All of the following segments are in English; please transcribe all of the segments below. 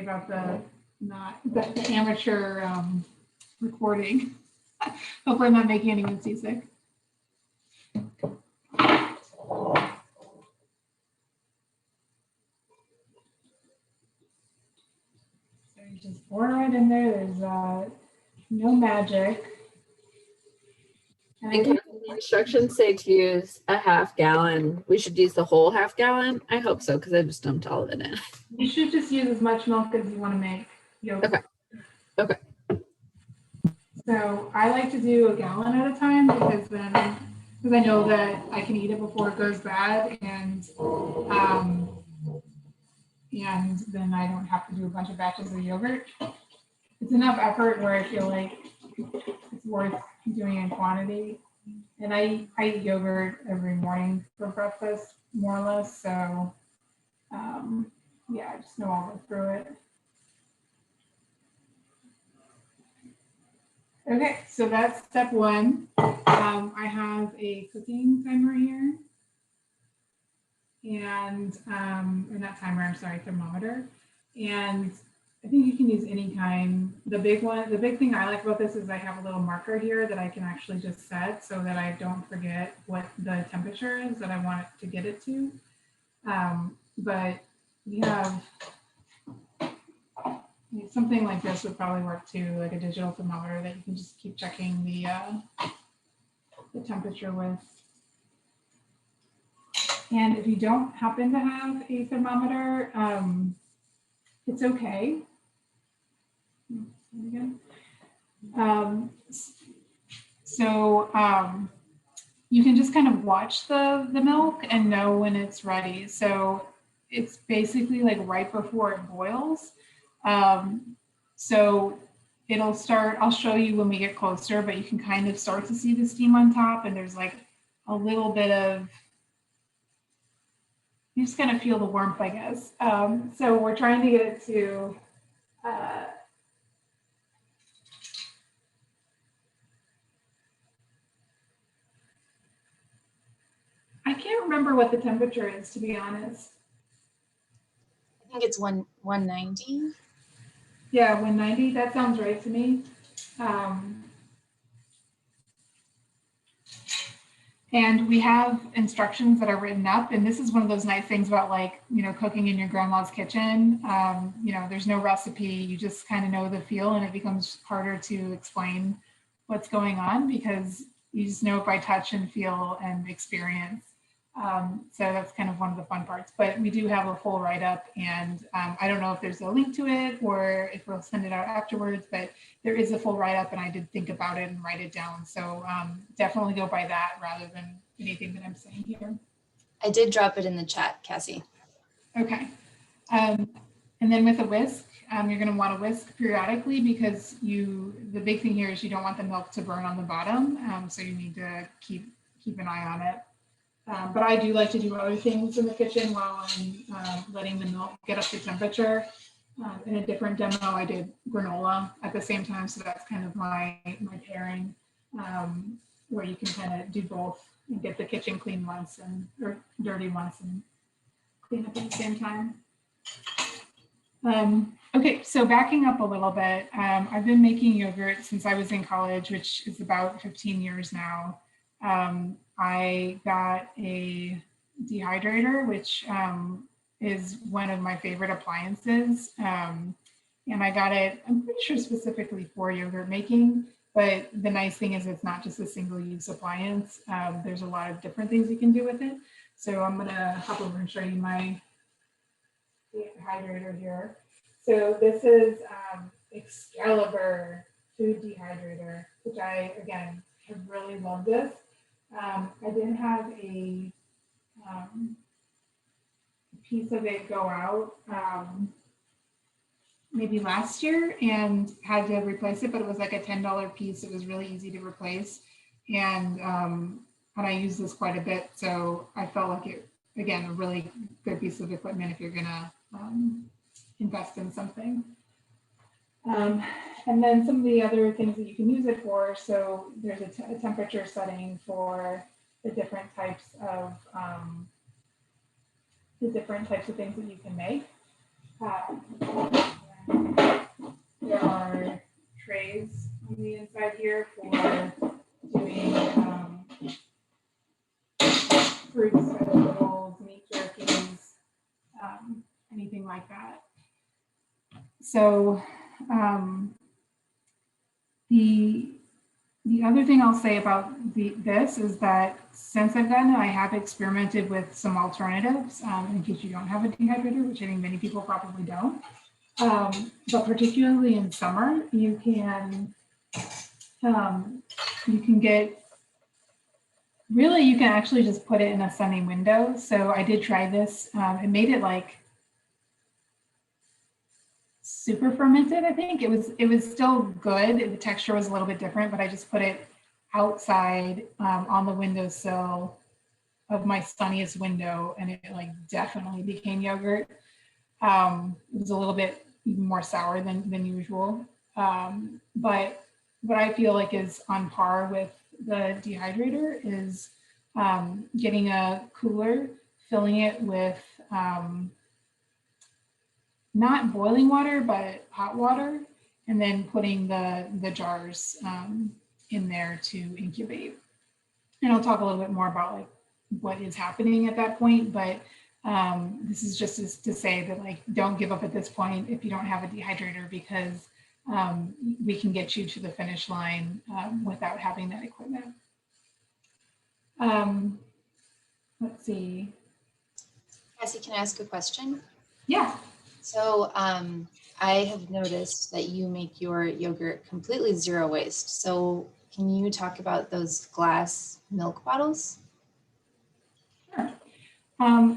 about the amateur recording. Hopefully I'm not making anyone seasick. So you just pour it in there. There's no magic. And the instructions say to use a half gallon. We should use the whole half gallon. I hope so, because I just dumped all of it in. You should just use as much milk as you want to make yogurt. Okay. Okay. So I like to do a gallon at a time because I know that I can eat it before it goes bad, and then I don't have to do a bunch of batches of yogurt. It's enough effort where I feel like it's worth doing in quantity. And I eat yogurt every morning for breakfast, more or less. So yeah, I just know I'll go through it. Okay, so that's step one. I have a cooking timer here. And, or not timer, I'm sorry, thermometer. And I think you can use any kind. The big thing I like about this is I have a little marker here that I can actually just set so that I don't forget what the temperature is that I want it to get it to. But we have something like this would probably work too, like a digital thermometer that you can just keep checking the temperature with. And if you don't happen to have a thermometer, it's okay. You can just kind of watch the milk and know when it's ready. So it's basically like right before it boils. So it'll start, I'll show you when we get closer, but you can kind of start to see the steam on top, and there's like a little bit of, you just kind of feel the warmth, I guess. So we're trying to get it to, I can't remember what the temperature is, to be honest. I think it's 190. Yeah, 190, that sounds right to me. And we have instructions that are written up, and this is one of those nice things about, like, you know, cooking in your grandma's kitchen. You know, there's no recipe, you just kind of know the feel, and it becomes harder to explain what's going on because you just know it by touch and feel and experience. So that's kind of one of the fun parts, but we do have a full write-up, and I don't know if there's a link to it or if we'll send it out afterwards, but there is a full write-up, and I did think about it and write it down. So definitely go by that rather than anything that I'm saying here. I did drop it in the chat, Cassie. Okay. And then with a whisk, you're going to want to whisk periodically because the big thing here is you don't want the milk to burn on the bottom. So you need to keep an eye on it. But I do like to do other things in the kitchen while I'm letting the milk get up to temperature. In a different demo, I did granola at the same time. So that's kind of my pairing, where you can kind of do both and get the kitchen clean once or dirty once and clean up at the same time. Okay, so backing up a little bit, I've been making yogurt since I was in college, which is about 15 years now. I got a dehydrator, which is one of my favorite appliances. And I got it, I'm pretty sure specifically for yogurt making, but the nice thing is it's not just a single use appliance. There's a lot of different things you can do with it. So I'm gonna hop over and show you my dehydrator here. So this is Excalibur food dehydrator, which I, again, have really loved this. I did have a piece of it go out maybe last year and had to replace it, but it was like a $10 piece. It was really easy to replace. And I use this quite a bit. So I felt like it, again, a really good piece of equipment if you're gonna invest in something. And then some of the other things that you can use it for. So there's a temperature setting for the different types of things that you can make. the inside here for doing fruits, vegetables, meat jerkies, anything like that. So the other thing I'll say about this is that since I've gotten it, I have experimented with some alternatives in case you don't have a dehydrator, which I think many people probably don't. But particularly in summer, you can get, really, you can actually just put it in a sunny window. So I did try this. It made it like super fermented. I think it was still good. The texture was a little bit different, but I just put it outside on the windowsill of my sunniest window, and it like definitely became yogurt. It was a little bit even more sour than usual. But what I feel like is on par with the dehydrator is getting a cooler, filling it with not boiling water, but hot water, and then putting the jars in there to incubate. And I'll talk a little bit more about like what is happening at that point, but this is just to say that like, don't give up at this point if you don't have a dehydrator, because we can get you to the finish line without having that equipment. Let's see. Cassie, can I ask a question? Yeah. So I have noticed that you make your yogurt completely zero waste. So can you talk about those glass milk bottles? Sure.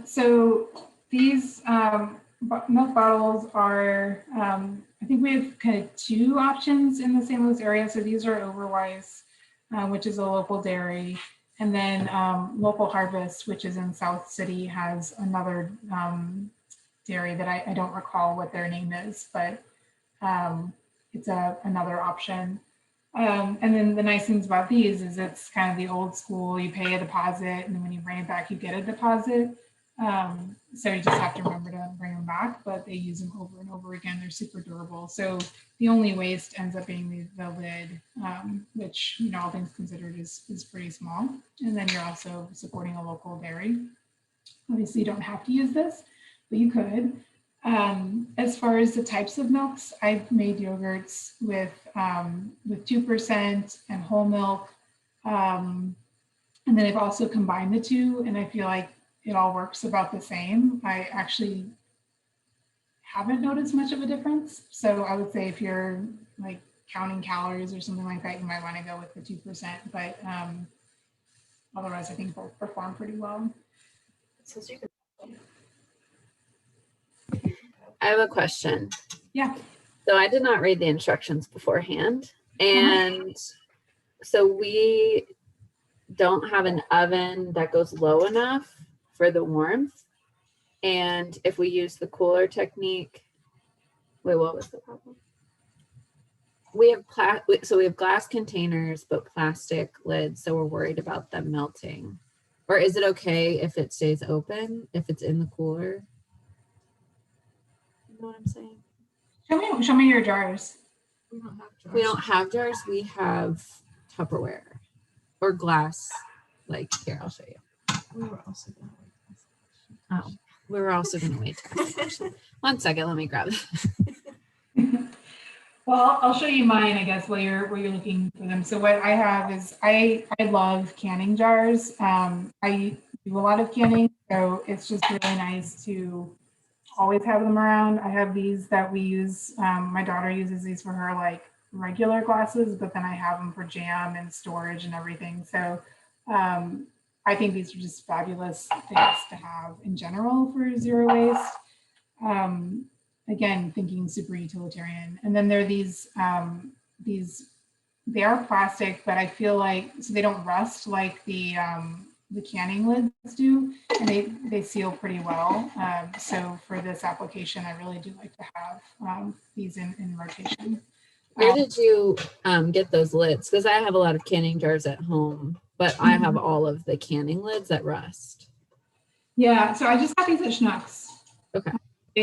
So these milk bottles are, I think we have kind of two options in the St. Louis area. So these are Overwise, which is a local dairy. And then Local Harvest, which is in South City, has another dairy that I don't recall what their name is, but it's another option. And then the nice things about these is it's kind of the old school, you pay a deposit, and then when you bring it back, you get a deposit. So you just have to remember to bring them back, but they use them over and over again. They're super durable. So the only waste ends up being the lid, which, you know, all things considered is pretty small. And then you're also supporting a local dairy. Obviously you don't have to use this, but you could. As far as the types of milks, I've made yogurts with 2% and whole milk. And then I've also combined the two, and I feel like it all works about the same. I actually haven't noticed much of a difference. So I would say if you're like counting calories or something like that, you might want to go with the 2%, but otherwise I think both perform pretty well. I have a question. Yeah. So I did not read the instructions beforehand. And so we don't have an oven that goes low enough for the warmth. And if we use the cooler technique, wait, what was the problem? We have we have glass containers, but plastic lids. So we're worried about them melting. Or is it okay if it stays open, if it's in the cooler? You know what I'm saying? Show me your jars. We don't have jars. We have Tupperware or glass. Like here, I'll show you. We were also going to wait. One second, let me grab it. Well, I'll show you mine, I guess, while you're looking for them. So what I have is I love canning jars. I do a lot of canning, so it's just really nice to always have them around. I have these that we use. My daughter uses these for her like regular glasses, but then I have them for jam and storage and everything. So I think these are just fabulous things to have in general for zero waste. Again, thinking super utilitarian. And then there are these, they are plastic, but I feel like, so they don't rust like the canning lids do, and they seal pretty well. So for this application, I really do like to have these in rotation. Where did you get those lids? Because I have a lot of canning jars at home, but I have all of the canning lids that rust. Yeah, so I just got these at Schnucks. Okay.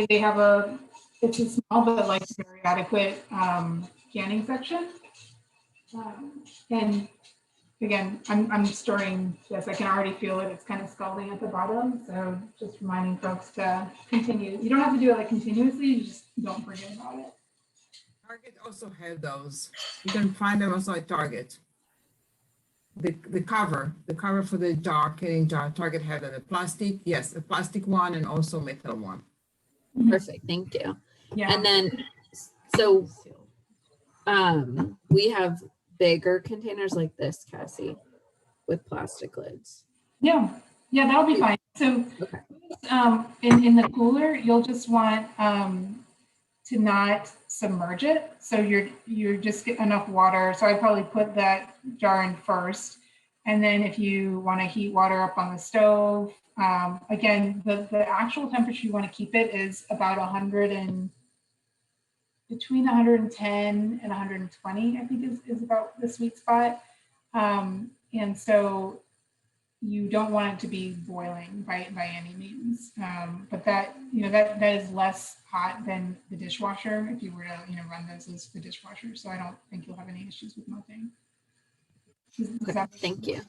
They have it's a small but like very adequate canning section. And again, I'm stirring this. I can already feel it. It's kind of scalding at the bottom. So just reminding folks to continue. You don't have to do it like continuously. You just don't forget about it. Target also have those. You can find them also at Target. The cover for the jar, canning jar, Target had a plastic, yes, a plastic one and also metal one. Perfect. Thank you. Yeah. And then, so we have bigger containers like this, Cassie, with plastic lids. Yeah, that'll be fine. So Okay. in the cooler, you'll just want to not submerge it. So you're just get enough water. So I probably put that jar in first. And then if you want to heat water up on the stove, again, the actual temperature you want to keep it is about between 110 and 120, I think is about the sweet spot. And so you don't want it to be boiling by any means. But that is less hot than the dishwasher if you were to, run those as the dishwasher. So I don't think you'll have any issues with melting. Thank you.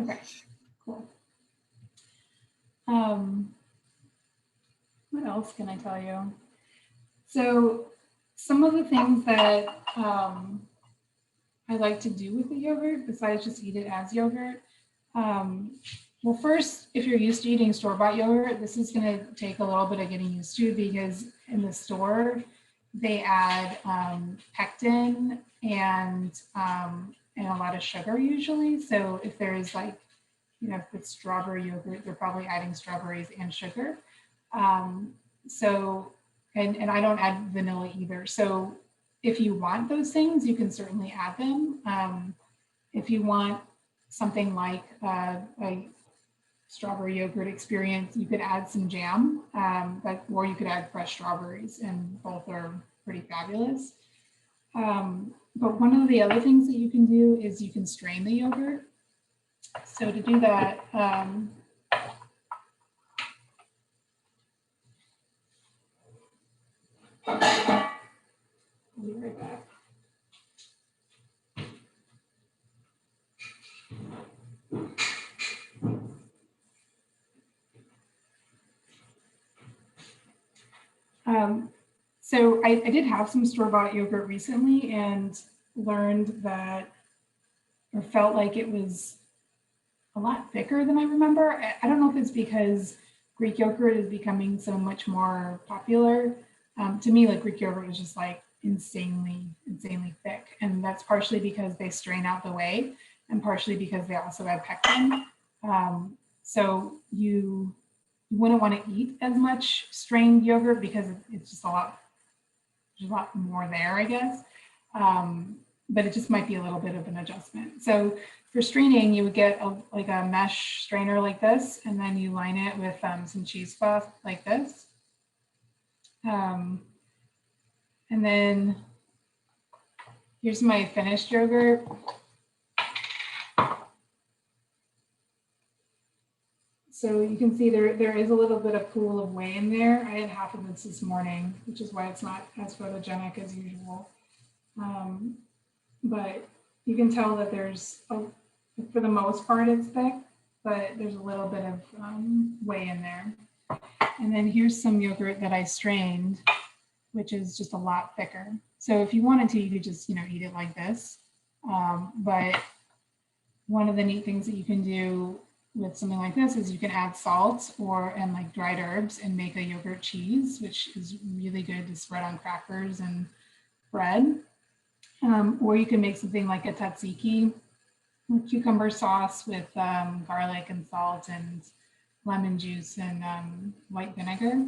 Okay, cool. What else can I tell you? So some of the things that I like to do with the yogurt, besides just eat it as yogurt. Well, first, if you're used to eating store-bought yogurt, this is going to take a little bit of getting used to, because in the store, they add pectin and a lot of sugar usually. So if there's if it's strawberry yogurt, they're probably adding strawberries and sugar. So I don't add vanilla either. So if you want those things, you can certainly add them. If you want something like a strawberry yogurt experience, you could add some jam, or you could add fresh strawberries, and both are pretty fabulous. But one of the other things that you can do is you can strain the yogurt. So to do that, I'll be right back. So I did have some store-bought yogurt recently and learned that, or felt like it was a lot thicker than I remember. I don't know if it's because Greek yogurt is becoming so much more popular. To me, like Greek yogurt was just like insanely thick. And that's partially because they strain out the whey and partially because they also add pectin. So you wouldn't want to eat as much strained yogurt because it's just there's a lot more there, I guess. But it just might be a little bit of an adjustment. So for straining, you would get a mesh strainer like this, and then you line it with some cheesecloth like this. And then here's my finished yogurt. So you can see there is a little bit of pool of whey in there. I had half of this morning, which is why it's not as photogenic as usual. But you can tell that for the most part, it's thick, but there's a little bit of whey in there. And then here's some yogurt that I strained, which is just a lot thicker. So if you wanted to, you could just, eat it like this. But one of the neat things that you can do with something like this is you can add salt and like dried herbs and make a yogurt cheese, which is really good to spread on crackers and bread. Or you can make something like a tzatziki with cucumber sauce with garlic and salt and lemon juice and white vinegar.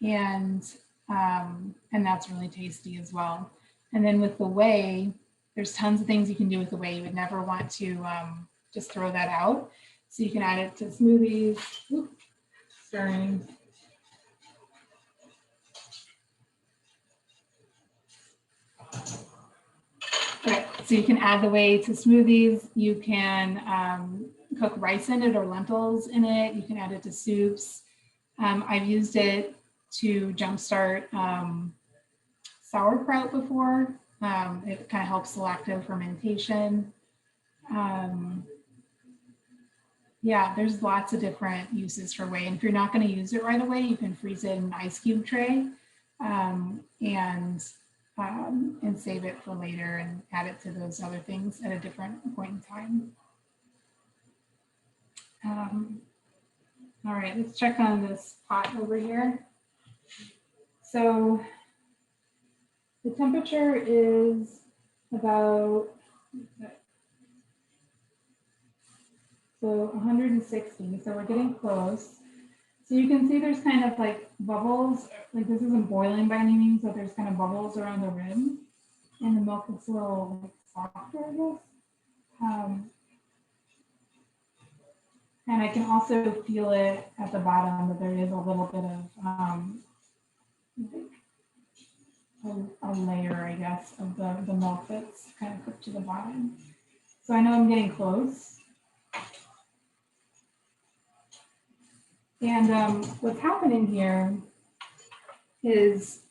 And that's really tasty as well. And then with the whey, there's tons of things you can do with the whey. You would never want to just throw that out. So you can add it to smoothies. Stirring. Okay, so you can add the whey to smoothies. You can cook rice in it or lentils in it. You can add it to soups. I've used it to jumpstart sauerkraut before. It kind of helps lacto fermentation. Yeah, there's lots of different uses for whey. And if you're not going to use it right away, you can freeze it in an ice cube tray and save it for later and add it to those other things at a different point in time. All right, let's check on this pot over here. So the temperature is about 160, so we're getting close. So you can see there's kind of like bubbles, like this isn't boiling by any means, but there's kind of bubbles around the rim, and the milk is a little like, softer, I guess. And I can also feel it at the bottom that there is a little bit of a layer, I guess, of the milk that's kind of cooked to the bottom. So I know I'm getting close. And what's happening here is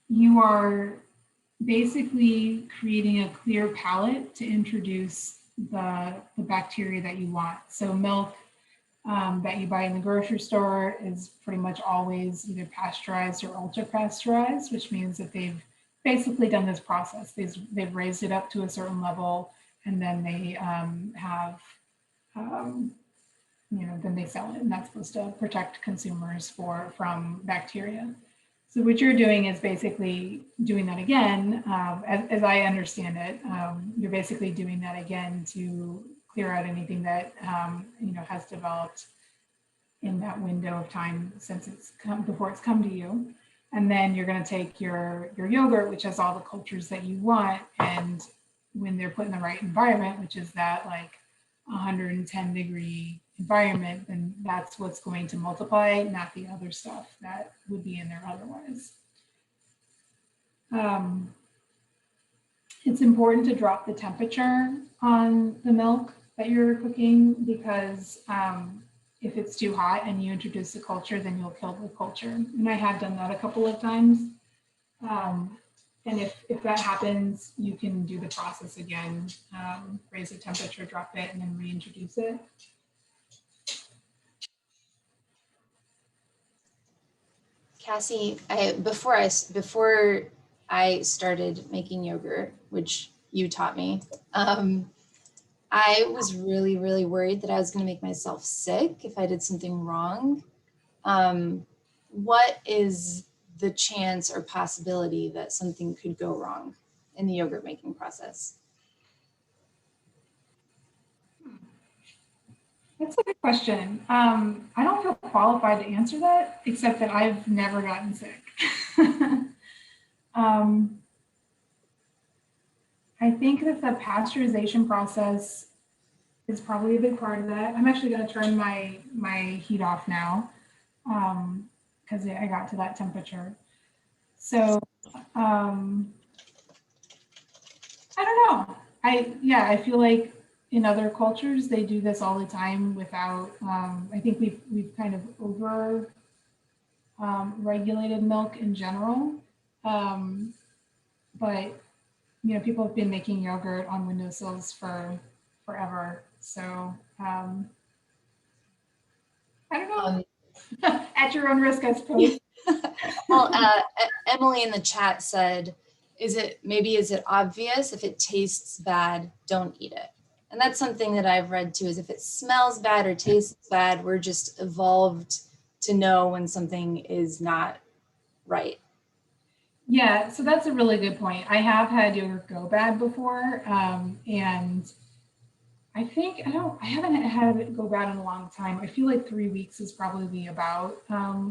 you are basically creating a clear palette to introduce the bacteria that you want. So milk that you buy in the grocery store is pretty much always either pasteurized or ultra pasteurized, which means that they've basically done this process. They've raised it up to a certain level, and then they then they sell it, and that's supposed to protect consumers from bacteria. So what you're doing is basically doing that again, as I understand it. You're basically doing that again to clear out anything that has developed in that window of time since before it's come to you. And then you're going to take your yogurt, which has all the cultures that you want, and when they're put in the right environment, which is that like 110-degree environment, then that's what's going to multiply, not the other stuff that would be in there otherwise. It's important to drop the temperature on the milk that you're cooking because if it's too hot and you introduce the culture, then you'll kill the culture. And I have done that a couple of times. And if that happens, you can do the process again, raise the temperature, drop it, and then reintroduce it. Cassie, before I started making yogurt, which you taught me, I was really, really worried that I was going to make myself sick if I did something wrong. What is the chance or possibility that something could go wrong in the yogurt making process? That's a good question. I don't feel qualified to answer that, except that I've never gotten sick. I think that the pasteurization process is probably a big part of that. I'm actually going to turn my heat off now because I got to that temperature. So I don't know. I feel like in other cultures they do this all the time without. I think we've kind of over regulated milk in general, but people have been making yogurt on windowsills for forever. So I don't know. At your own risk, I suppose. Well, Emily in the chat said, is it obvious if it tastes bad, don't eat it? And that's something that I've read too, is if it smells bad or tastes bad, we're just evolved to know when something is not right. Yeah, so that's a really good point. I have had yogurt go bad before, and I think I haven't had it go bad in a long time. I feel like 3 weeks is probably about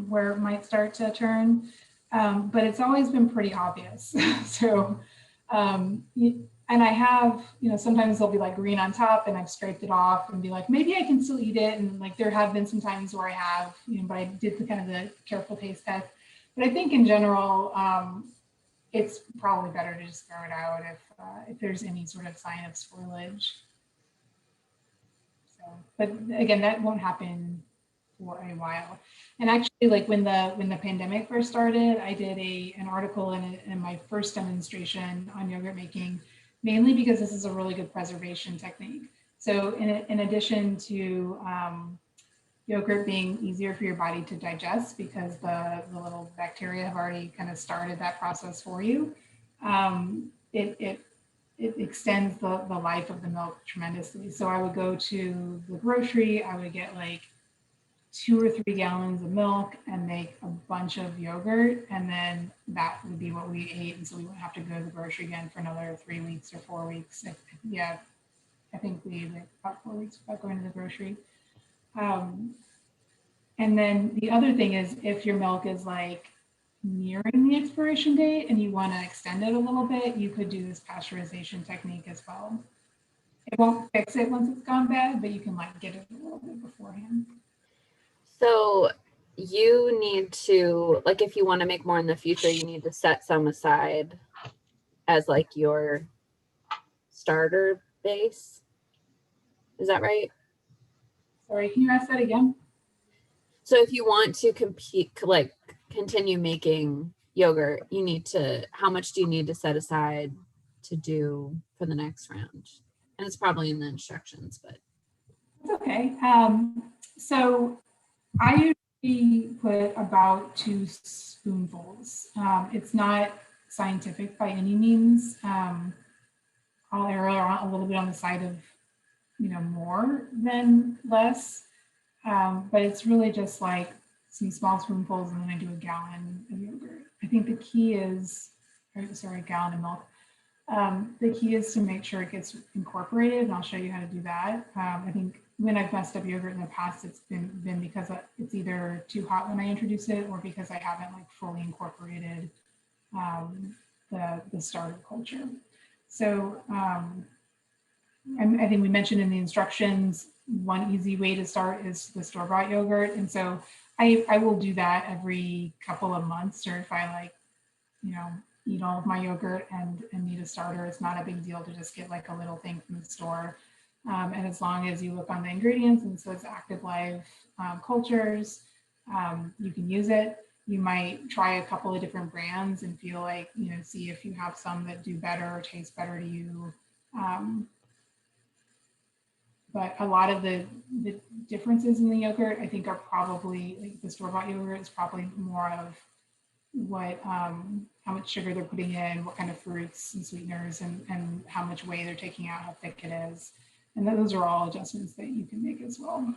where it might start to turn, but it's always been pretty obvious. So, and I have, sometimes they'll be like green on top, and I've scraped it off and be like, maybe I can still eat it. And like there have been some times where I have, but I did the kind of the careful taste test. But I think in general, it's probably better to just throw it out if there's any sort of sign of spoilage. So, but again, that won't happen for a while. And actually, like when the pandemic first started, I did an article in my first demonstration on yogurt making, mainly because this is a really good preservation technique. So in addition to yogurt being easier for your body to digest because the little bacteria have already kind of started that process for you, it extends the life of the milk tremendously. So I would go to the grocery, I would get like 2 or 3 gallons of milk and make a bunch of yogurt, and then that would be what we ate, and so we wouldn't have to go to the grocery again for another 3 weeks or 4 weeks. Yeah, I think we ate like about 4 weeks without going to the grocery. And then the other thing is, if your milk is like nearing the expiration date and you want to extend it a little bit, you could do this pasteurization technique as well. It won't fix it once it's gone bad, but you can like get it a little bit beforehand. So you need to, like, if you want to make more in the future, you need to set some aside as like your starter base. Is that right? Sorry, can you ask that again? So if you want to continue making yogurt, you need to, how much do you need to set aside to do for the next round? And it's probably in the instructions, but. It's okay. So I usually put about 2 spoonfuls. It's not scientific by any means. I'll err a little bit on the side of, more than less. But it's really just like some small spoonfuls, and then I do a gallon of yogurt. I think the key is, a gallon of milk. The key is to make sure it gets incorporated, and I'll show you how to do that. I think when I've messed up yogurt in the past, it's been because it's either too hot when I introduce it, or because I haven't like fully incorporated the starter culture. So I think we mentioned in the instructions, one easy way to start is the store-bought yogurt. And so I will do that every couple of months, or if I like, eat all of my yogurt and need a starter, it's not a big deal to just get like a little thing from the store. And as long as you look on the ingredients and it says active live cultures, you can use it. You might try a couple of different brands and feel like, see if you have some that do better or taste better to you. But a lot of the differences in the yogurt, I think, are probably, like the store-bought yogurt is probably more of what, how much sugar they're putting in, what kind of fruits and sweeteners, and how much whey they're taking out, how thick it is. And those are all adjustments that you can make as well.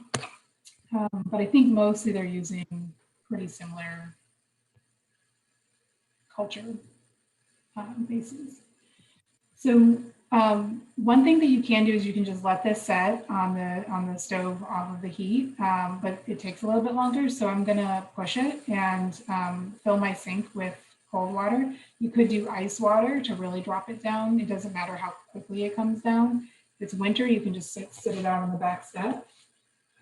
But I think mostly they're using pretty similar culture bases. So one thing that you can do is you can just let this set on the stove off of the heat, but it takes a little bit longer. So I'm gonna push it and fill my sink with cold water. You could do ice water to really drop it down. It doesn't matter how quickly it comes down. If it's winter, you can just sit it out on the back step.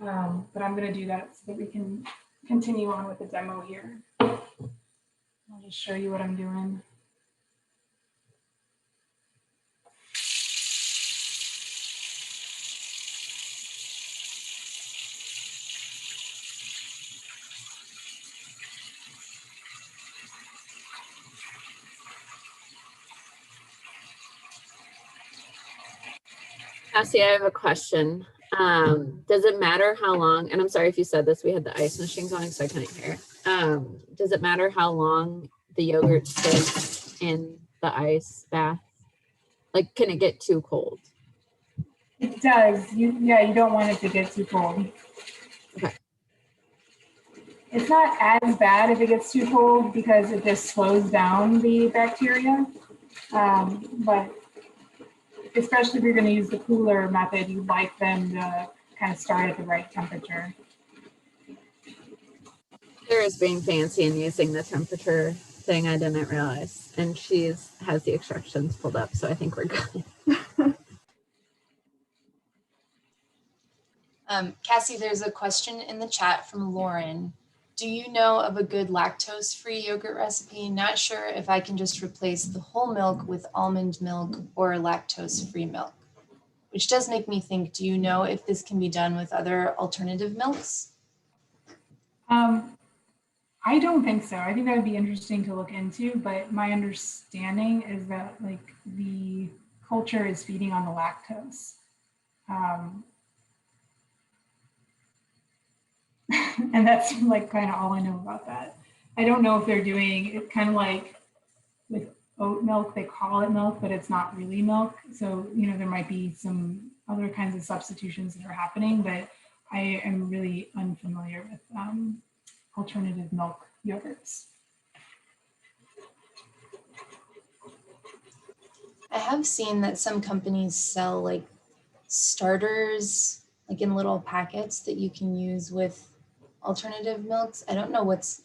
But I'm gonna do that so that we can continue on with the demo here. I'll just show you what I'm doing. Cassie, I have a question. Does it matter how long, and I'm sorry if you said this, we had the ice machine going, so I couldn't hear. Does it matter how long the yogurt sits in the ice bath? Like, can it get too cold? It does. You don't want it to get too cold. Okay. It's not as bad if it gets too cold because it just slows down the bacteria. But especially if you're going to use the cooler method, you'd like them to kind of start at the right temperature. Sarah's being fancy and using the temperature thing I didn't realize. And she has the instructions pulled up, so I think we're good. Cassie, there's a question in the chat from Lauren. Do you know of a good lactose-free yogurt recipe? Not sure if I can just replace the whole milk with almond milk or lactose-free milk. Which does make me think, do you know if this can be done with other alternative milks? I don't think so. I think that would be interesting to look into, but my understanding is that like the culture is feeding on the lactose. And that's like kind of all I know about that. I don't know if they're doing it kind of like with oat milk, they call it milk, but it's not really milk. So, you know, there might be some other kinds of substitutions that are happening, but I am really unfamiliar with alternative milk yogurts. I have seen that some companies sell like starters, like in little packets that you can use with alternative milks. I don't know what's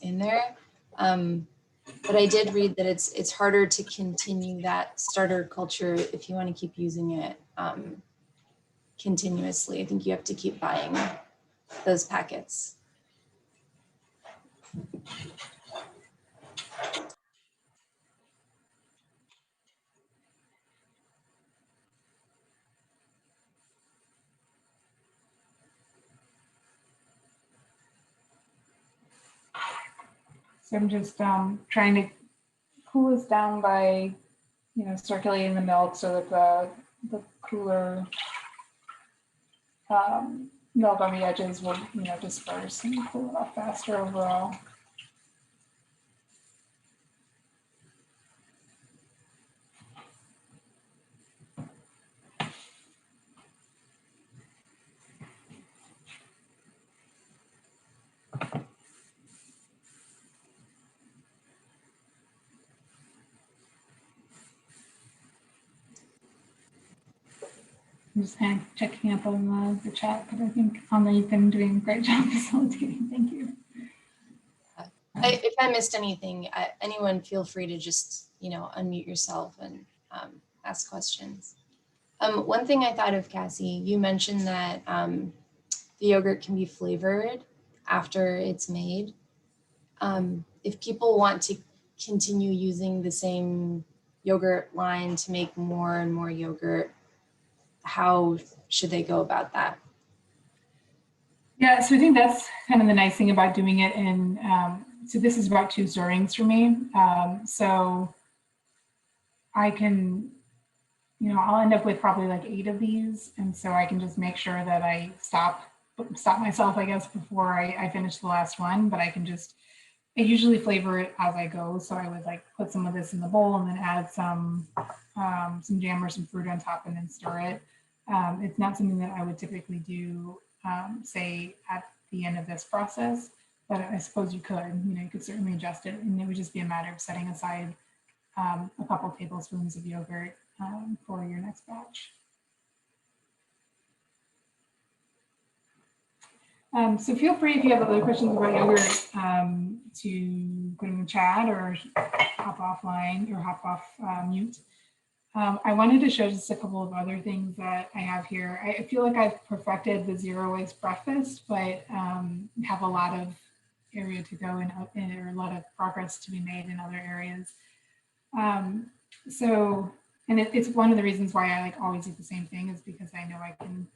in there, but I did read that it's harder to continue that starter culture if you want to keep using it continuously. I think you have to keep buying those packets. So I'm just trying to cool this down by, you know, circulating the milk so that the cooler milk on the edges will, you know, disperse and cool it off faster overall. I'm just kind of checking up on the chat, but I think Anna, you've been doing a great job facilitating. Thank you. If I missed anything, anyone feel free to just, you know, unmute yourself and ask questions. One thing I thought of, Cassie, you mentioned that the yogurt can be flavored after it's made. If people want to continue using the same yogurt line to make more and more yogurt, how should they go about that? Yeah, so I think that's kind of the nice thing about doing it in, so this is about 2 servings for me. So I can, you know, I'll end up with probably like 8 of these. And so I can just make sure that I stop myself, I guess, before I finish the last one, but I can just, I usually flavor it as I go. So I would like put some of this in the bowl and then add some jam or some fruit on top and then stir it. It's not something that I would typically do, say at the end of this process, but I suppose you could, you know, you could certainly adjust it, and it would just be a matter of setting aside a couple tablespoons of yogurt for your next batch. So feel free, if you have other questions about yogurt, to put in the chat or hop offline or hop off mute. I wanted to show just a couple of other things that I have here. I feel like I've perfected the zero waste breakfast, but have a lot of area to go and or a lot of progress to be made in other areas. So, and it's one of the reasons why I like always do the same thing, is because I know I can,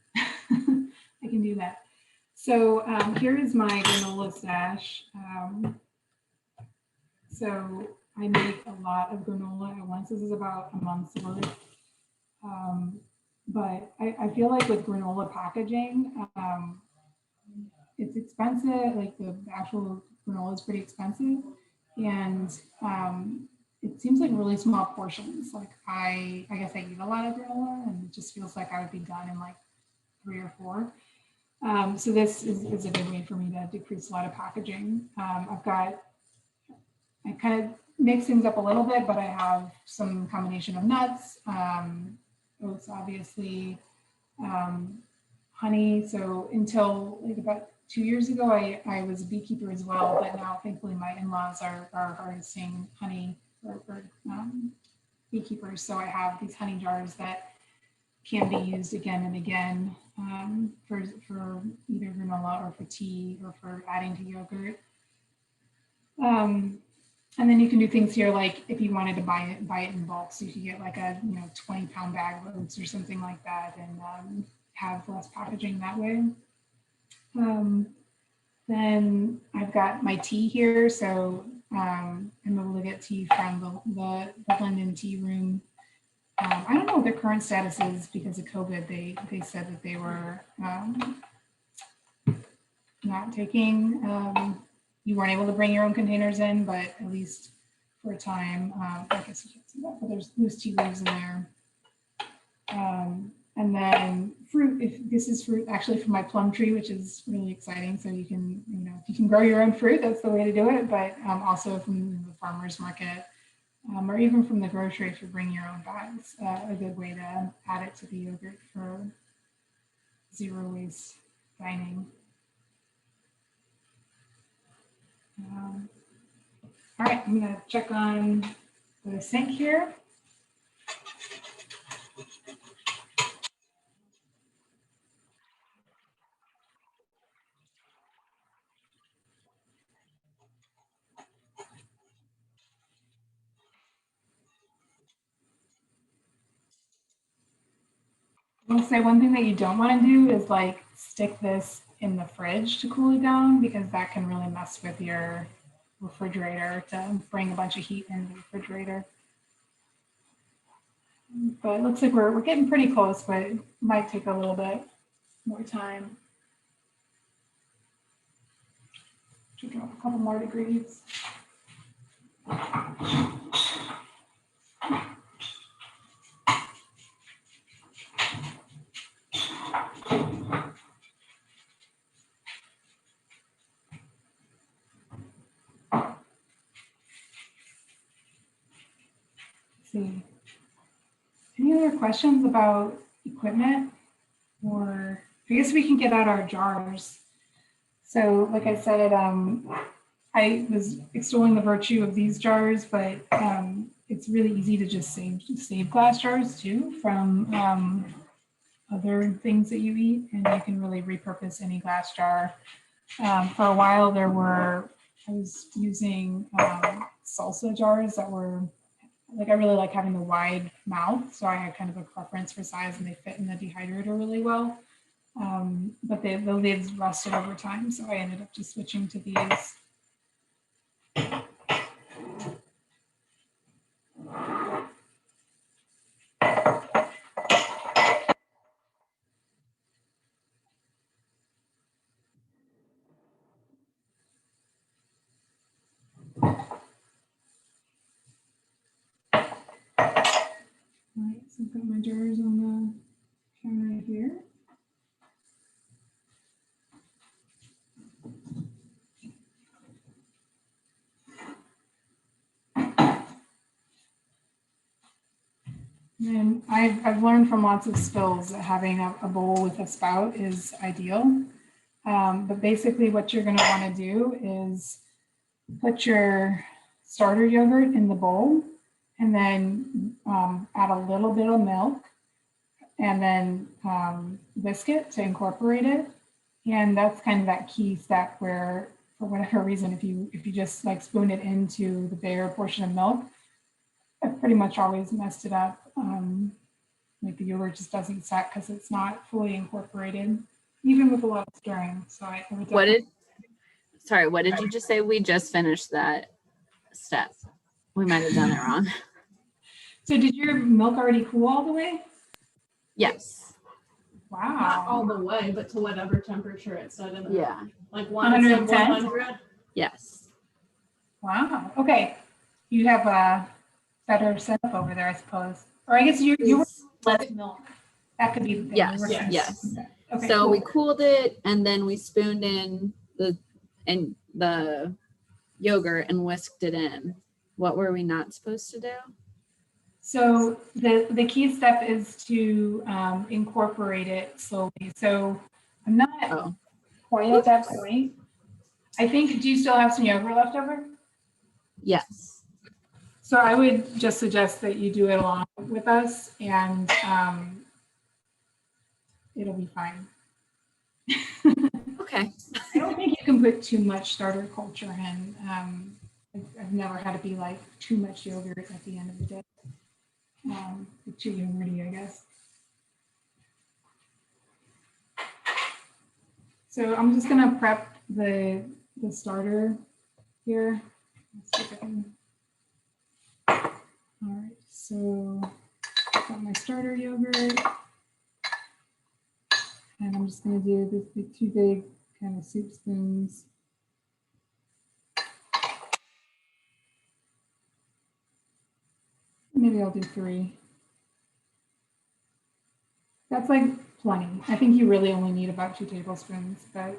I can do that. So here is my granola stash. So I make a lot of granola at once. This is about a month's worth. But I feel like with granola packaging, it's expensive. Like the actual granola is pretty expensive. And it seems like really small portions. Like I guess I eat a lot of granola and it just feels like I would be done in like 3 or 4. So this is a good way for me to decrease a lot of packaging. I kind of mix things up a little bit, but I have some combination of nuts, oats, obviously, honey. So until like about 2 years ago, I was a beekeeper as well, but now thankfully my in-laws are harvesting honey for beekeepers. So I have these honey jars that can be used again and again for either granola or for tea or for adding to yogurt. And then you can do things here like if you wanted to buy it in bulk, so you could get like a 20-pound bag of oats or something like that, and have less packaging that way. Then I've got my tea here, so I'm able to get tea from the London tea room. I don't know what their current status is because of COVID. They said that they were not taking, you weren't able to bring your own containers in, but at least for a time, I guess you can't see that, but there's loose tea leaves in there. And then fruit, if this is fruit actually from my plum tree, which is really exciting. So you can, if you can grow your own fruit, that's the way to do it. But also from the farmer's market or even from the grocery, if you bring your own bags, a good way to add it to the yogurt for zero waste dining. All right, I'm gonna check on the sink here. I'll say one thing that you don't want to do is like stick this in the fridge to cool it down, because that can really mess with your refrigerator to bring a bunch of heat into the refrigerator. But it looks like we're getting pretty close, but it might take a little bit more time. Should drop a couple more degrees. See. Any other questions about equipment? Or I guess we can get out our jars. So like I said, I was extolling the virtue of these jars, but it's really easy to just save glass jars too from other things that you eat, and you can really repurpose any glass jar. For a while I was using salsa jars that were, like, I really like having the wide mouth, so I had kind of a preference for size, and they fit in the dehydrator really well. But the lids rusted over time, so I ended up just switching to these. All right, so I've got my jars on the counter here. And I've learned from lots of spills that having a bowl with a spout is ideal. But basically what you're going to want to do is put your starter yogurt in the bowl, and then add a little bit of milk, and then whisk it to incorporate it. And that's kind of that key step where, for whatever reason, if you just like spoon it into the bigger portion of milk, I've pretty much always messed it up. Like the yogurt just doesn't set because it's not fully incorporated, even with a lot of stirring. So what did you just say? We just finished that step. We might have done it wrong. So did your milk already cool all the way? Yes. Not all Wow. the way, but to whatever temperature it said in the Yeah. like 110. 110? Yes. Wow. Okay. You have a better setup over there, I suppose. Or I guess you were less milk. That could be the thing. Yes. Yes. Yes. Okay, So cool. we cooled it, and then we spooned in the yogurt and whisked it in. What were we not supposed to do? So the key step is to incorporate it slowly. So I'm not quite at that point. I think, do you still have some yogurt left over? Yes. So I would just suggest that you do it along with us, and it'll be fine. Okay. I don't think you can put too much starter culture in. I've never had it be like too much yogurt at the end of the day. Too yogurty, I guess. So I'm just gonna prep the starter here. Let's see if I can. All right, so got my starter yogurt. And I'm just going to do this big, 2 big kind of soup spoons. Maybe I'll do 3. That's like plenty. I think you really only need about 2 tablespoons, but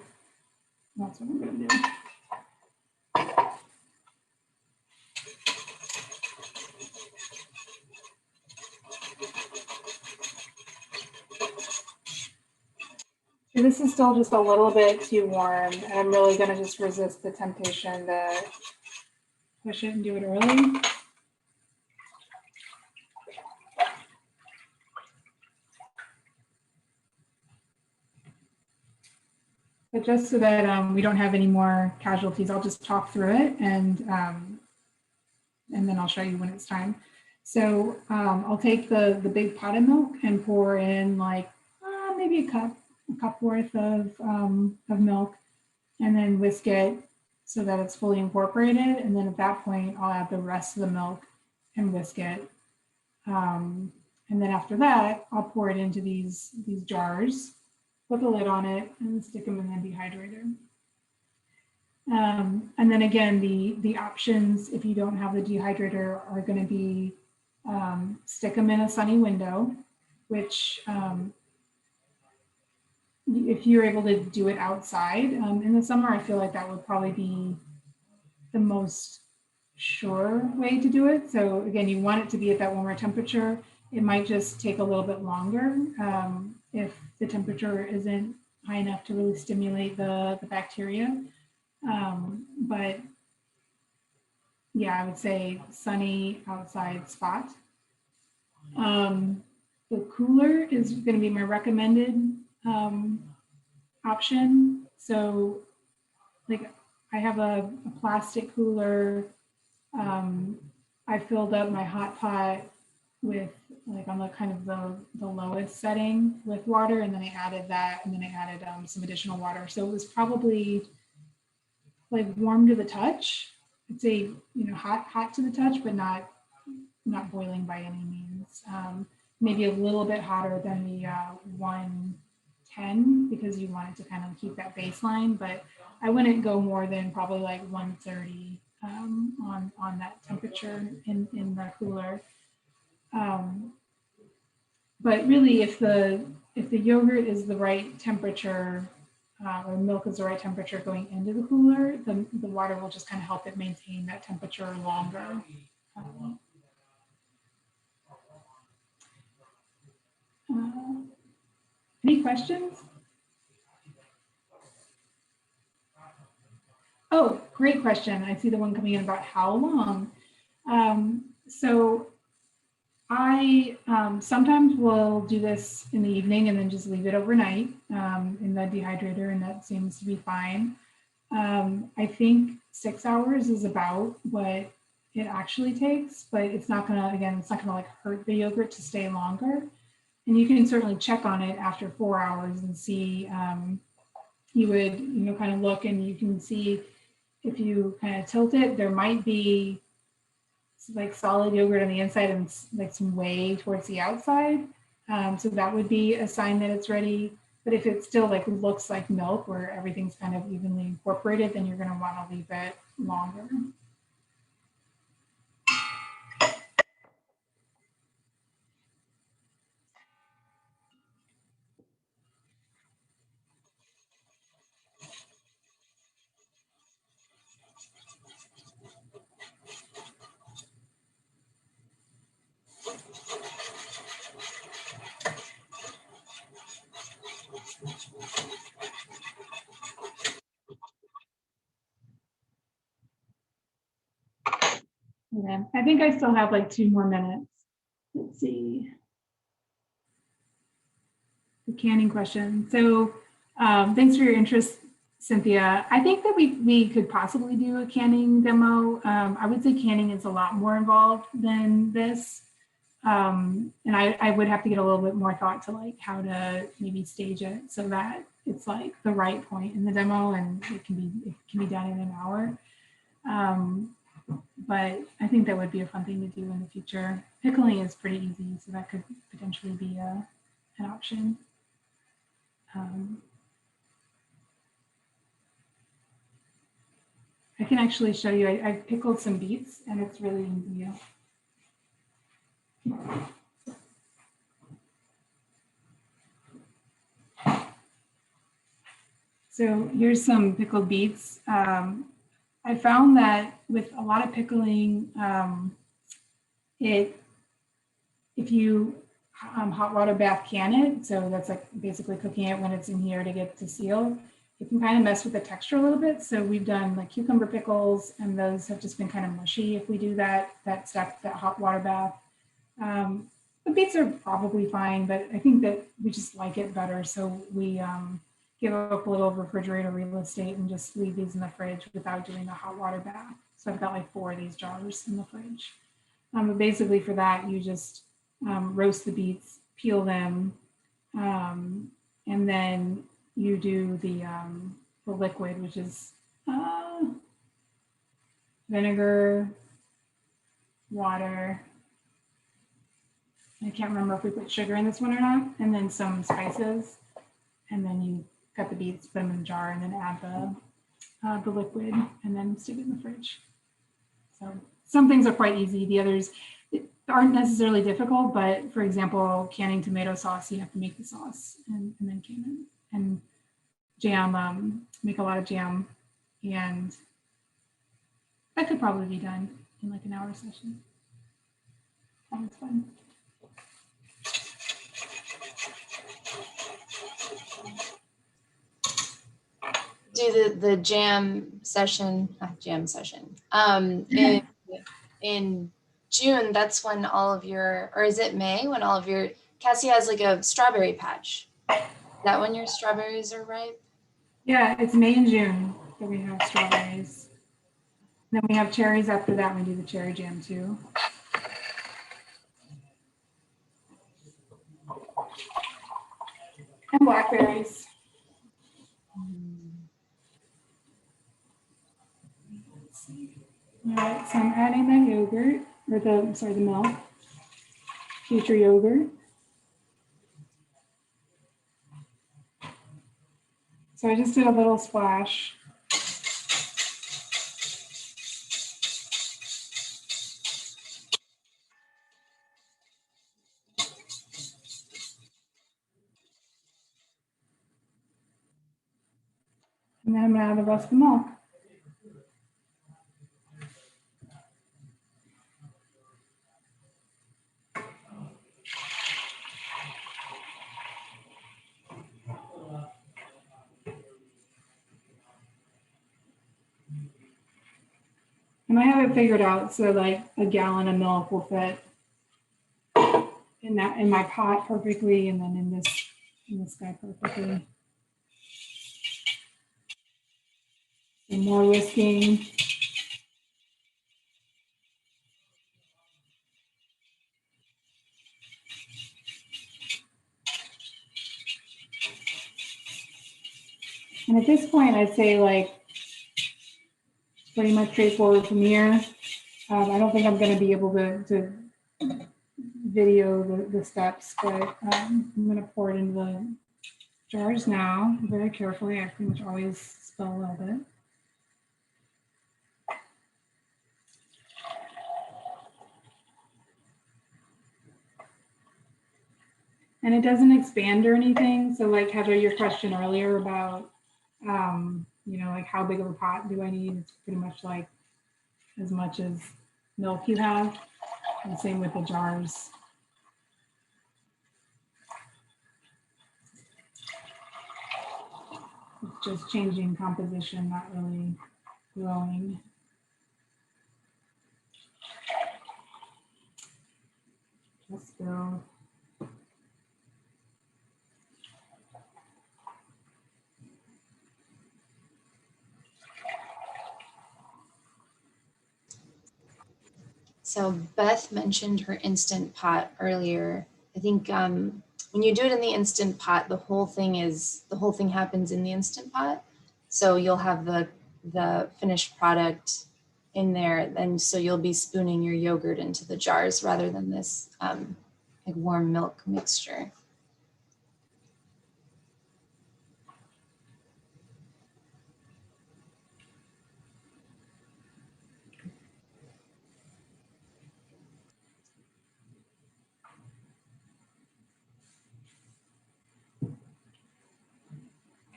that's what I'm going to do. This is still just a little bit too warm, and I'm really going to just resist the temptation to push it and do it early. But just so that we don't have any more casualties, I'll just talk through it, and then I'll show you when it's time. So I'll take the big pot of milk and pour in like maybe a cup worth of milk, and then whisk it so that it's fully incorporated. And then at that point, I'll add the rest of the milk and whisk it. And then after that, I'll pour it into these jars, put the lid on it, and stick them in the dehydrator. And then again, the options, if you don't have the dehydrator, are going to be stick them in a sunny window, which if you're able to do it outside in the summer, I feel like that would probably be the most sure way to do it. So again, you want it to be at that warmer temperature. It might just take a little bit longer if the temperature isn't high enough to really stimulate the bacteria. But yeah, I would say sunny outside spot. The cooler is going to be my recommended option. So like I have a plastic cooler. I filled up my hot pot with like on the kind of the lowest setting with water, and then I added that, and then I added some additional water. So it was probably like warm to the touch. I'd say, hot to the touch, but not boiling by any means. Maybe a little bit hotter than the 110 because you want it to kind of keep that baseline, but I wouldn't go more than probably like 130 on that temperature in the cooler. But really, if the yogurt is the right temperature, or milk is the right temperature going into the cooler, the water will just kind of help it maintain that temperature longer. Any questions? Oh, great question. I see the one coming in about how long. So I sometimes will do this in the evening and then just leave it overnight in the dehydrator, and that seems to be fine. I think 6 hours is about what it actually takes, but it's not gonna, again, it's not gonna like hurt the yogurt to stay longer. And you can certainly check on it after 4 hours and see, you would, kind of look, and you can see if you kind of tilt it, there might be like solid yogurt on the inside and like some whey towards the outside. So that would be a sign that it's ready. But if it still like looks like milk where everything's kind of evenly incorporated, then you're going to want to leave it longer. Okay. I think I still have like 2 more minutes. Let's see. The canning question. So thanks for your interest, Cynthia. I think that we could possibly do a canning demo. I would say canning is a lot more involved than this. And I would have to get a little bit more thought to like how to maybe stage it so that it's like the right point in the demo, and it can be done in an hour. But I think that would be a fun thing to do in the future. Pickling is pretty easy, so that could potentially be an option. I can actually show you, I've pickled some beets and it's really easy. So here's some pickled beets. I found that with a lot of pickling, if you hot water bath can it, so that's like basically cooking it when it's in here to get to seal, it can kind of mess with the texture a little bit. So we've done like cucumber pickles, and those have just been kind of mushy if we do that step, that hot water bath. The beets are probably fine, but I think that we just like it better. So we give up a little refrigerator real estate and just leave these in the fridge without doing the hot water bath. So I've got like 4 of these jars in the fridge. But basically for that, you just roast the beets, peel them, and then you do the liquid, which is vinegar, water. I can't remember if we put sugar in this one or not, and then some spices, and then you cut the beets, put them in a jar, and then add the liquid, and then stick it in the fridge. So some things are quite easy. The others aren't necessarily difficult, but for example, canning tomato sauce, you have to make the sauce and then can it. And jam, make a lot of jam, and that could probably be done in like an hour session. That was fun. Do the jam session, in June. That's when all of your, or is it May when all of your, Cassie has like a strawberry patch. Is that when your strawberries are ripe? Yeah, it's May and June that we have strawberries. Then we have cherries after that. We do the cherry jam too. And blackberries. All right, so I'm adding the yogurt, or the milk, future yogurt. So I just did a little splash. And then I'm gonna add the rest of the milk. And I have it figured out so like a gallon of milk will fit in my pot perfectly, and then in this guy perfectly. And more whisking. And at this point, I'd say like pretty much straightforward from here. I don't think I'm going to be able to video the steps, but I'm going to pour it into the jars now very carefully. I pretty much always spill a little bit. And it doesn't expand or anything. So like Heather, your question earlier about, you know, like how big of a pot do I need? It's pretty much like as much as milk you have. And same with the jars. It's just changing composition, not really growing. Just spill. So Beth mentioned her Instant Pot earlier. I think when when you do it in the Instant Pot, the whole thing happens in the Instant Pot. So you'll have the finished product in there, and so you'll be spooning your yogurt into the jars rather than this like warm milk mixture.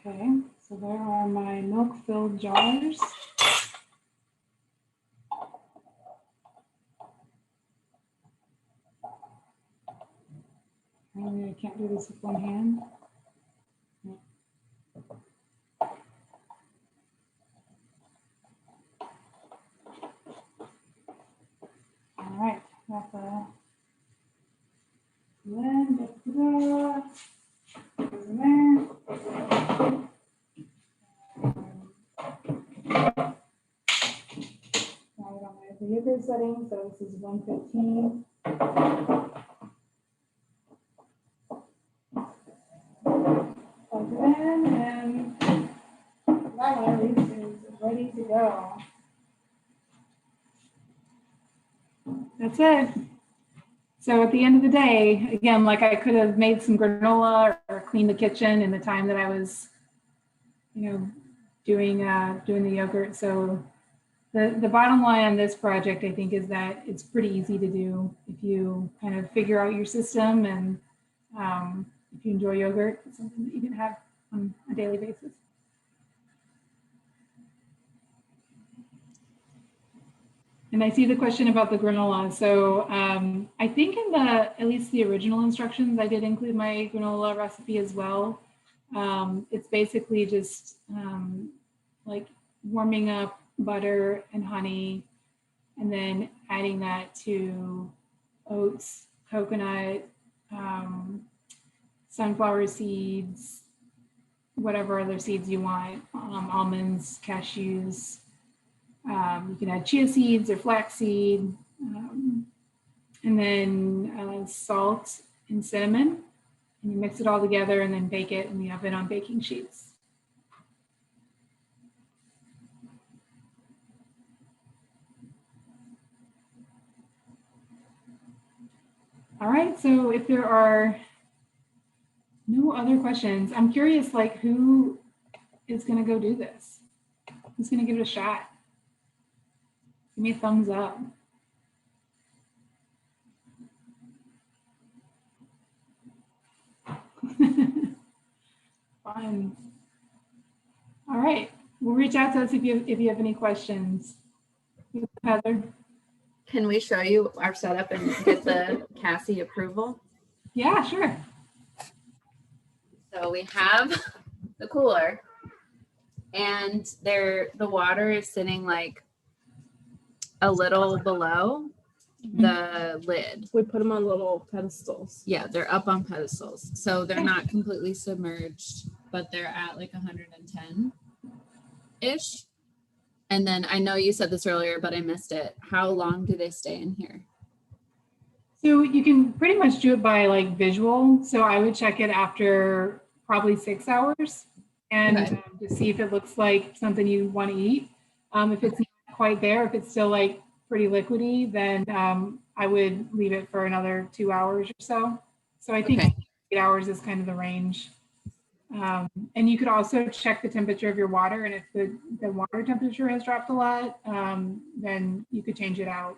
Okay, so there are my milk-filled jars. Apparently I can't do this with one hand. All right, got the blend. Goes in there. Now I got my yogurt setting, so this is 115. Plug it in, and that one is ready to go. That's it. So at the end of the day, again, like I could have made some granola or cleaned the kitchen in the time that I was, doing the yogurt. So the bottom line on this project, I think, is that it's pretty easy to do if you kind of figure out your system, and if you enjoy yogurt, it's something that you can have on a daily basis. And I see the question about the granola. So I think in at least the original instructions, I did include my granola recipe as well. It's basically just like warming up butter and honey, and then adding that to oats, coconut, sunflower seeds, whatever other seeds you want, almonds, cashews. You can add chia seeds or flaxseed, and then salt and cinnamon, and you mix it all together and then bake it in the oven on baking sheets. All right, so if there are no other questions, I'm curious, like, who is going to go do this? Who's going to give it a shot? Give me a thumbs up. Fun. All right, we'll reach out to us if you have any questions. Heather? Can we show you our setup and get the Cassie approval? Yeah, sure. So we have the cooler, and the water is sitting like a little below the lid. We put them on little pedestals. Yeah, they're up on pedestals. So they're not completely submerged, but they're at like 110-ish. And then I know you said this earlier, but I missed it. How long do they stay in here? So you can pretty much do it by like visual. So I would check it after probably 6 hours and to see if it looks like something you want to eat. If it's not quite there, if it's still like pretty liquidy, then I would leave it for another 2 hours or so. So I think 8 hours is kind of the range. And you could also check the temperature of your water. And if the water temperature has dropped a lot, then you could change it out.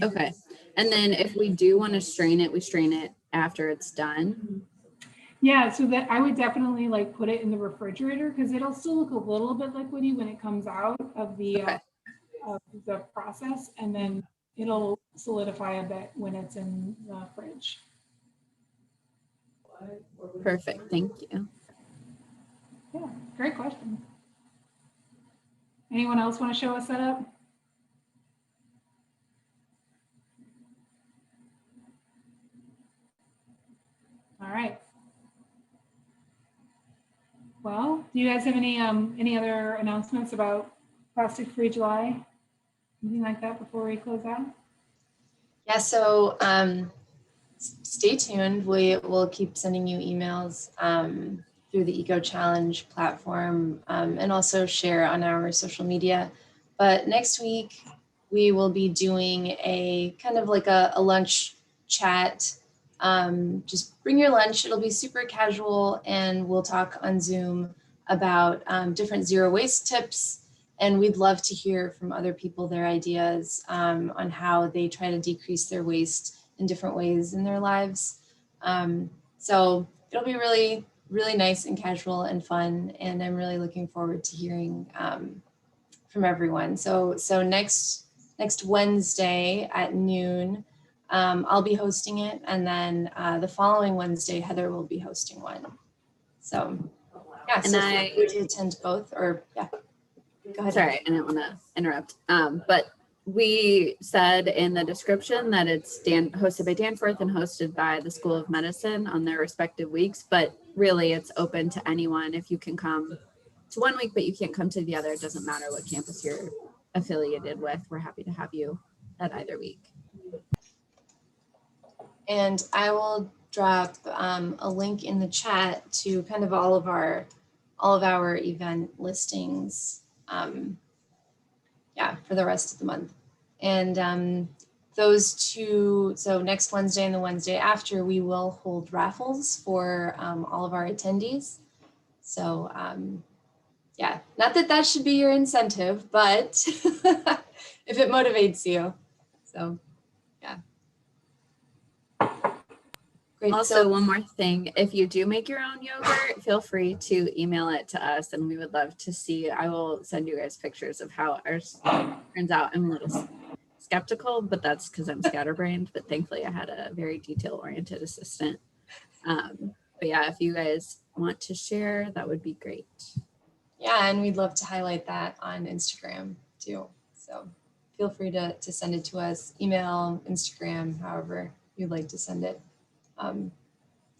Okay. And then if we do want to strain it, we strain it after it's done. Yeah, so that I would definitely like put it in the refrigerator, because it'll still look a little bit liquidy when it comes out of the process, and then it'll solidify a bit when it's in the fridge. Perfect. Thank you. Yeah, great question. Anyone else want to show us setup? All right. Well, do you guys have any other announcements about Plastic Free July? Anything like that before we close out? Yeah, so stay tuned. We will keep sending you emails through the Eco Challenge platform and also share on our social media. But next week, we will be doing a kind of like a lunch chat. Just bring your lunch. It'll be super casual, and we'll talk on Zoom about different zero waste tips. And we'd love to hear from other people their ideas on how they try to decrease their waste in different ways in their lives. So it'll be really, really nice and casual and fun. And I'm really looking forward to hearing from everyone. So next Wednesday at noon, I'll be hosting it. And then the following Wednesday, Heather will be hosting one. So yeah, And so feel free to attend both, or yeah. Go ahead. Sorry, I didn't want to interrupt. But we said in the description that it's hosted by Danforth and hosted by the School of Medicine on their respective weeks. But really, it's open to anyone. If you can come to one week, but you can't come to the other, it doesn't matter what campus you're affiliated with. We're happy to have you at either week. And I will drop a link in the chat to kind of all of our event listings. Yeah, for the rest of the month. And those two, so next Wednesday and the Wednesday after, we will hold raffles for all of our attendees. So yeah, not that that should be your incentive, but if it motivates you. So yeah. Great. Also, one more thing, if you do make your own yogurt, feel free to email it to us and we would love to see. I will send you guys pictures of how ours turns out. I'm a little skeptical, but that's because I'm scatterbrained, but thankfully I had a very detail-oriented assistant. But yeah, if you guys want to share, that would be great. Yeah, and we'd love to highlight that on Instagram too. So feel free to send it to us, email, Instagram, however you'd like to send it.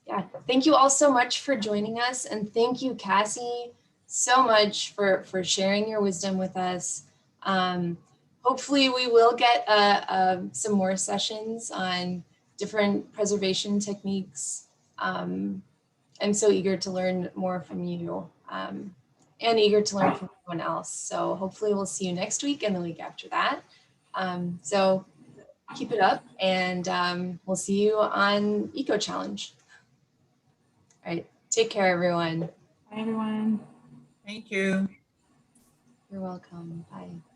Yeah, thank you all so much for joining us. And thank you, Cassie, so much for sharing your wisdom with us. Hopefully we will get some more sessions on different preservation techniques. I'm so eager to learn more from you and eager to learn from everyone else. So hopefully we'll see you next week and the week after that. So keep it up, and we'll see you on Eco Challenge. All right, take care, everyone. Bye, everyone. Thank you. You're welcome. Bye.